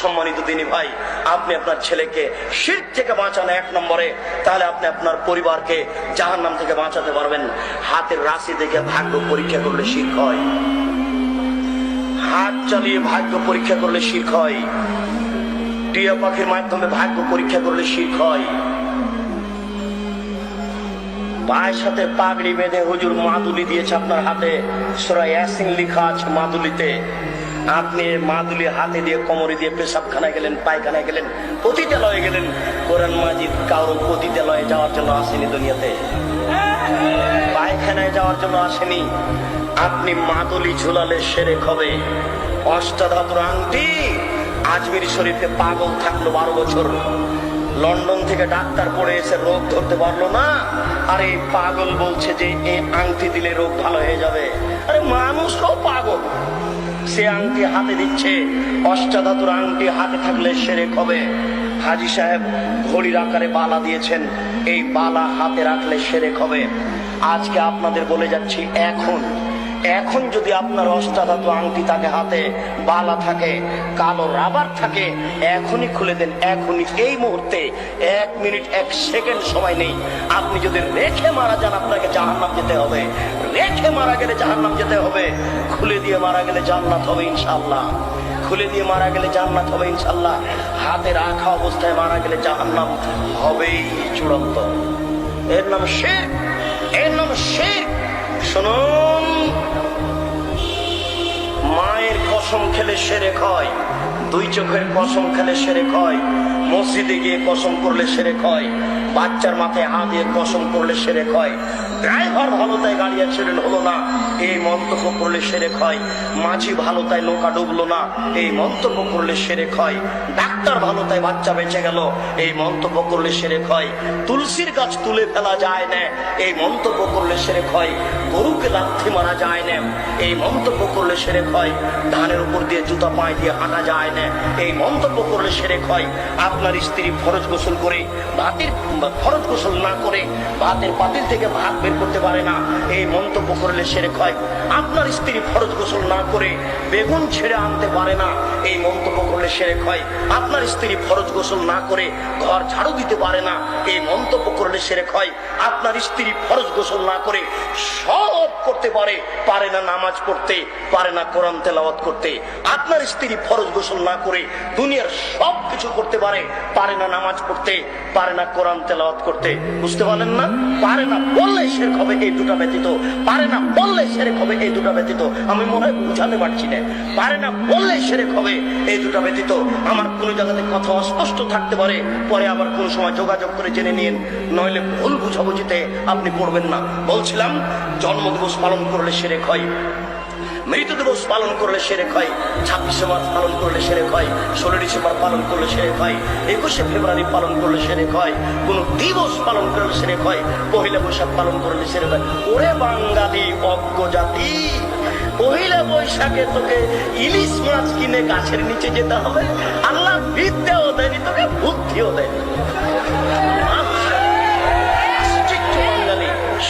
সম্মানিত দিনী ভাই, আপনি আপনার ছেলেকে শিরক থেকে বাঁচান 1 নম্বরে, তাহলে আপনি আপনার পরিবারকে জাহান্নাম থেকে বাঁচাতে পারবেন। হাতের রাশি দেখে ভাগ্য পরীক্ষা করলে শিরক হয়, হাত চালিয়ে ভাগ্য পরীক্ষা করলে শিরক হয়, টিয়া পাখির মাধ্যমে ভাগ্য পরীক্ষা করলে শিরক হয়, পায়ের সাথে পাগড়ি বেঁধে হুজুর মাদুলি দিয়েছে আপনার হাতে, সূরা ইয়াসিন লেখা আছে মাদুলিতে, আপনি মাদুলি হাতে দিয়ে কোমরে দিয়ে পেশাবখানায় গেলেন, পায়খানায় গেলেন, পতিতালয়ে গেলেন। কোরআন মাজিদ কারো পতিতালয়ে যাওয়ার জন্য আসেনি, দুনিয়াতে পায়খানায় যাওয়ার জন্য আসেনি। আপনি মাদুলি ঝুলালে শিরক হবে। অষ্টাধাতুর আংটি, আজমির শরীফে পাগল থাকলো 12 বছর, লন্ডন থেকে ডাক্তার পড়ে এসে রোগ ধরতে পারলো না, আর এই পাগল বলছে যে এই আংটি দিলে রোগ ভালো হয়ে যাবে। আরে মানুষও পাগল, সে আংটি হাতে দিচ্ছে। অষ্টাধাতুর আংটি হাতে থাকলে শিরক হবে। হাজী সাহেব ঘড়ির আকারে বালা দিয়েছেন, এই বালা হাতে রাখলে শিরক হবে। আজকে আপনাদের বলে যাচ্ছি, এখন যদি আপনার অষ্টাধাতু আংটি থাকে, হাতে বালা থাকে, কালো রাবার থাকে, এখনই খুলে দেন, এখনই, এই মুহূর্তে। 1 মিনিট 1 সেকেন্ড সময় নেই। আপনি যদি রেখে মারা যান, আপনাকে জাহান্নাম যেতে হবে। রেখে মারা গেলে জাহান্নাম যেতে হবে, খুলে দিয়ে মারা গেলে জান্নাত হবে ইনশাআল্লাহ। খুলে দিয়ে মারা গেলে জান্নাত হবে ইনশাআল্লাহ। হাতে রাখা অবস্থায় মারা গেলে জাহান্নাম হবেই চূড়ান্ত। এর নাম শিরক, এর নাম শিরক। শুনুন, মায়ের কসম খেলে শিরক হয়, 2 চোখের কসম খেলে শিরক হয়, মসজিদে গিয়ে কসম করলে শিরক হয়, বাচ্চার মাথায় হাত দিয়ে কসম করলে শিরক হয়, ড্রাইভার ভালো তাই গাড়ি অ্যাক্সিডেন্ট হলো না, এই মন্তব্য করলে শিরক হয়, মাঝি ভালো তাই নৌকা ডুবলো না, এই মন্তব্য করলে শিরক হয়, ডাক্তার ভালো তাই বাচ্চা বেঁচে গেল, এই মন্তব্য করলে শিরক হয়, তুলসীর গাছ তুলে ফেলা যায় না, এই মন্তব্য করলে শিরক হয়, গরুকে লাথি মারা যায় না, এই মন্তব্য করলে শিরক হয়, ধানের উপর দিয়ে জুতা পায়ে দিয়ে হাঁটা যায় না, এই মন্তব্য করলে শিরক হয়। আপনার স্ত্রী ফরজ গোসল করে, ফরজ গোসল না করে ভাতের পাতিল থেকে ভাত বের করতে পারে না, এই মন্তব্য করলে শিরক হয়। আপনার স্ত্রী ফরজ গোসল না করে বেগুন ছেড়ে আনতে পারে না, এই মন্তব্য করলে শিরক হয়। আপনার স্ত্রী ফরজ গোসল না করে ঘর ঝাড়ু দিতে পারে না, এই মন্তব্য করলে শিরক হয়। আপনার স্ত্রী ফরজ গোসল না করে সব করতে পারে না, নামাজ পড়তে পারে না, কোরআন তেলাওয়াত করতে। আপনার স্ত্রী ফরজ গোসল না করে দুনিয়ার সব কিছু করতে পারে না, নামাজ পড়তে পারে না, কোরআন তেলাওয়াত করতে। বুঝতে পারলেন না? পারে না বললে শিরক হবে এই দুটা ব্যতীত, পারে না বললে শিরক হবে এই দুটা ব্যতীত। আমি মনে হয় বুঝাতে পারছি না, পারে না বললে শিরক হবে এই দুটা ব্যতীত। আমার কোনো জায়গাতে কথা অস্পষ্ট থাকতে পারে, পরে আবার কোন সময় যোগাযোগ করে জেনে নিন, নইলে ভুল বুঝাবুঝিতে আপনি পড়বেন না। বলছিলাম, জন্মদিবস পালন করলে শিরক হয়, মৃত্যু দিবস পালন করলে শিরক হয়, 26শে মার্চ পালন করলে শিরক হয়, 16 ডিসেম্বর পালন করলে শিরক হয়, 21শে ফেব্রুয়ারি পালন করলে শিরক হয়, কোন দিবস পালন করলে শিরক হয়, পহেলা বৈশাখ পালন করলে শিরক হয়। ওরে বাঙালি অজ্ঞ জাতি, পহেলা বৈশাখে তোকে ইলিশ মাছ কিনে গাছের নিচে যেতে হবে? আল্লাহ বিদ্যাও দেয়নি তোকে, বুদ্ধিও দেয়নি।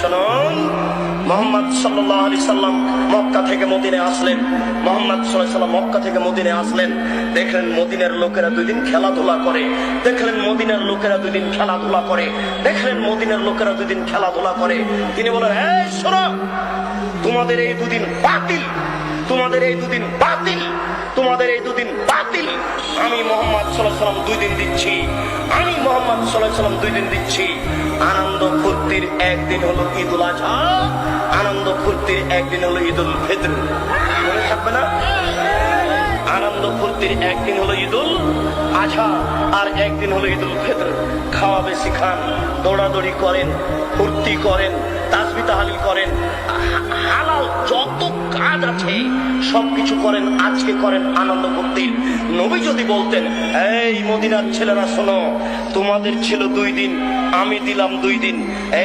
শুনুন, মুহাম্মদ সাল্লাল্লাহু আলাইহি সাল্লাম মক্কা থেকে মদিনায় আসলেন। মুহাম্মদ সাল্লাল্লাহু আলাইহি সাল্লাম মক্কা থেকে মদিনায় আসলেন, দেখলেন মদিনার লোকেরা 2 দিন খেলাধুলা করে, দেখলেন মদিনার লোকেরা 2 দিন খেলাধুলা করে, দেখলেন মদিনার লোকেরা 2 দিন খেলাধুলা করে। তিনি বলেন, এই শোনো, তোমাদের এই 2 দিন বাতিল, তোমাদের এই 2 দিন বাতিল, তোমাদের এই 2 দিন বাতিল। আমি মুহাম্মদ সাল্লাল্লাহু আলাইহি সাল্লাম 2 দিন দিচ্ছি, আমি মুহাম্মদ সাল্লাল্লাহু আলাইহি সাল্লাম 2 দিন দিচ্ছি। আনন্দ ফুর্তির একদিন হলো ঈদুল আজহা, আনন্দ ফুর্তির একদিন হলো ঈদুল ফিতর। মনে থাকবে না? আনন্দ ফুর্তির একদিন হলো ঈদুল আজহা, আর একদিন হলো ঈদুল ফিতর। খাওয়া বেশি খান, দৌড়াদৌড়ি করেন, ফুর্তি করেন, তাসবিহ তাহলিল করেন, হালাল যত কাজ আছে সবকিছু করেন, আজকে করেন আনন্দ ফুর্তির। নবী যদি বলতেন, এই মদিনার ছেলেরা শোনো, তোমাদের ছিল 2 দিন, আমি দিলাম 2 দিন।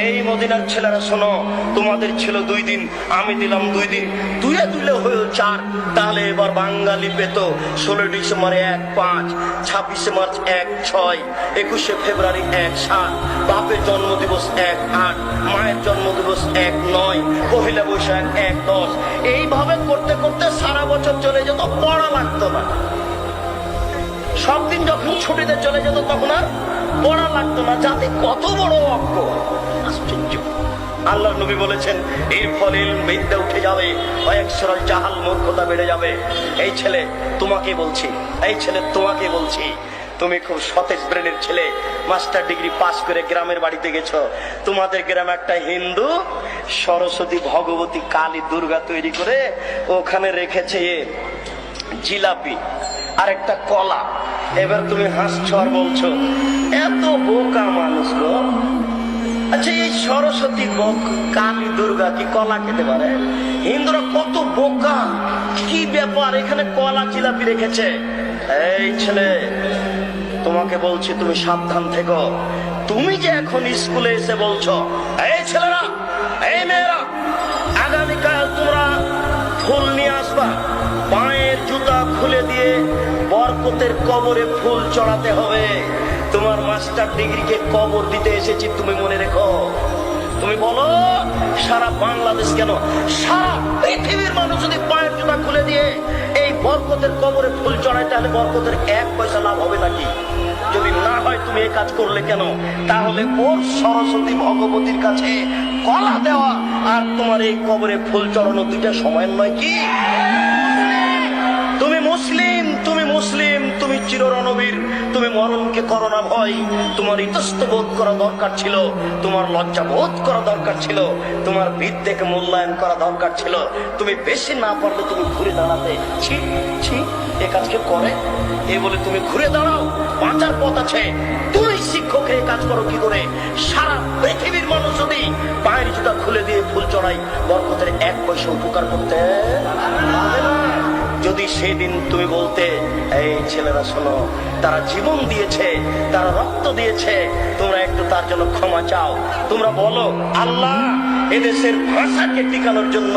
এই মদিনার ছেলেরা শোনো, তোমাদের ছিল 2 দিন, আমি দিলাম 2 দিন। 2 হয়ে 4, তাহলে এবার বাঙালি পেত 16 ডিসেম্বরে 1-5, 26শে মার্চ 1-6, 21শে ফেব্রুয়ারি 1-7, বাপের জন্মদিবস 1-8, মায়ের জন্মদিবস 1-9, পহেলা বৈশাখ 1-10। এইভাবে করতে করতে সারা বছর চলে যেত, পড়া লাগতো না। সব দিন যখন ছুটিতে চলে যেত তখন আর পড়া লাগতো না, যাতে কত বড় অজ্ঞ। আশ্চর্য। আল্লাহর নবী বলেছেন এর ফলে বিদ্যা উঠে যাবে, অয়ক্ষরল জাহাল মূর্খতা বেড়ে যাবে। এই ছেলে তোমাকে বলছি, এই ছেলে তোমাকে বলছি, তুমি খুব সতেজ ব্রেনের ছেলে, মাস্টার ডিগ্রি পাস করে গ্রামের বাড়িতে গেছো। তোমাদের গ্রামে একটা হিন্দু সরস্বতী, ভগবতী, কালী, দুর্গা তৈরি করে ওখানে রেখেছে জিলাপি আর একটা কলা। এবার তুমি হাসছো আর বলছো এত বোকা মানুষ গো। আচ্ছা, এই সরস্বতী, কালী, দুর্গা কি কলা খেতে পারে? হিন্দুরা কত বোকা, কি ব্যাপার এখানে কলা জিলাপি রেখেছে? এই ছেলে তোমাকে বলছি, তুমি সাবধান থেকো। তুমি যে এখন স্কুলে এসে বলছো, এই ছেলেরা, এই মেয়েরা, আগামীকাল তোমরা ফুল নিয়ে আসবা, পায়ের জুতা খুলে দিয়ে বরকতের কবরে ফুল চড়াতে হবে। তোমার মাস্টার ডিগ্রিকে কবর দিতে এসেছি, তুমি মনে রেখো। তুমি বলো সারা বাংলাদেশ কেন, সারা পৃথিবীর মানুষ যদি পায়ের জুতা খুলে দিয়ে এই বরকতের কবরে ফুল চড়ায়, তাহলে বরকতের 1 পয়সা লাভ হবে নাকি? যদি না হয় তুমি এই কাজ করলে কেন? তাহলে ওর সরস্বতী ভগবতীর কাছে কলা দেওয়া আর তোমার এই কবরে ফুল চড়ানো দুইটা সমান নয় কি? তুমি মুসলিম, তুমি মুসলিম, তুমি চিররণবীর, তুমি মরণকে করো না ভয়। তোমার ইতস্ত বোধ করা দরকার ছিল, তোমার লজ্জা বোধ করা দরকার ছিল, তোমার বিদ্যাকে মূল্যায়ন করা দরকার ছিল। তুমি বেশি না পারলে তুমি ঘুরে দাঁড়াতে, ছি ছি এ কাজকে করে এ বলে তুমি ঘুরে দাঁড়াও। বাঁচার পথ আছে। তুমি শিক্ষক এই কাজ করো কি করে? সারা পৃথিবীর মানুষ যদি পায়ের জুতা খুলে দিয়ে ফুল চড়াই, বরকতের 1 পয়সা উপকার করতে পারবে না। যদি সেদিন তুমি বলতে, এই ছেলেরা শোনো, তারা জীবন দিয়েছে, তারা রক্ত দিয়েছে, তোমরা একটু তার জন্য ক্ষমা চাও। তোমরা বলো আল্লাহ এদেশের ভাষাকে টিকানোর জন্য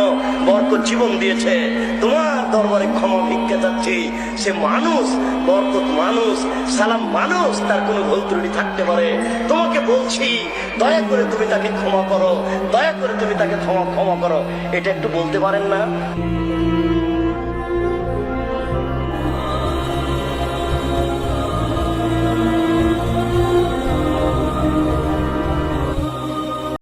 বরকত জীবন দিয়েছে, তোমার দরবারে ক্ষমা ভিক্ষা যাচ্ছি। সে মানুষ, বরকত মানুষ, সালাম মানুষ, তার কোনো ভুল ত্রুটি থাকতে পারে। তোমাকে বলছি দয়া করে তুমি তাকে ক্ষমা করো, দয়া করে তুমি তাকে ক্ষমা করো। এটা একটু বলতে পারেন না?